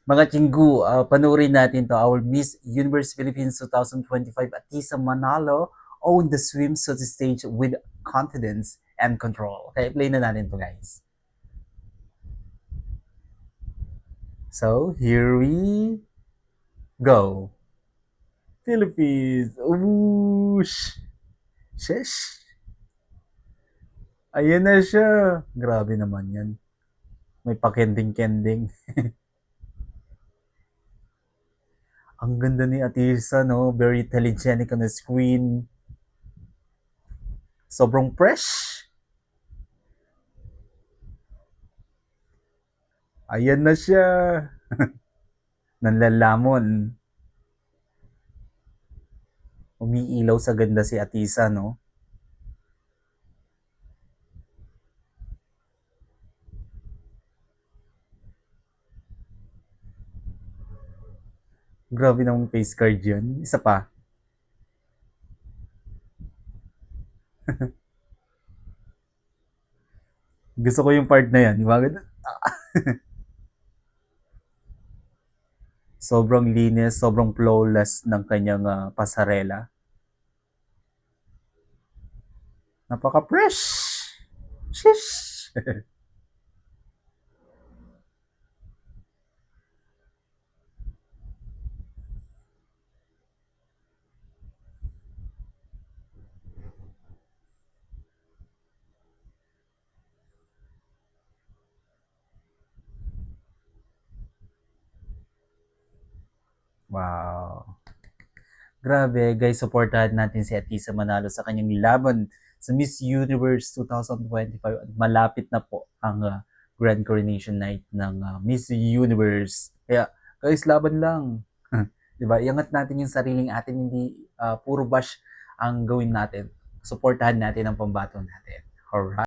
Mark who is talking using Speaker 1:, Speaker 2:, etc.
Speaker 1: Mga Chinggu, panoorin natin to. Our Miss Universe Philippines 2025 Atisa Manalo owned the swimsuit stage with confidence and control. Kaya play na natin to, guys. So, here we go. Philippines. Whoosh! Shesh! Ayan na siya. Grabe naman yan. May pakending-kending. Ang ganda ni Atisa, no? Very telegenic on the screen. Sobrang fresh. Ayan na siya. Nanlalamon. Umiilaw sa ganda si Atisa, no? Grabe namang face card yun. Isa pa. Gusto ko yung part na yan. Yung mga sobrang linis, sobrang flawless ng kanyang pasarela. Napaka-fresh! Shish! Wow. Grabe, guys, supportahan natin si Atisa Manalo sa kanyang laban sa Miss Universe 2025. At malapit na po ang Grand Coronation Night ng Miss Universe. Kaya, guys, laban lang. 'Di ba? Iangat natin yung sariling atin, hindi puro bash ang gawin natin. Suportahan natin ang pambato natin. Alright?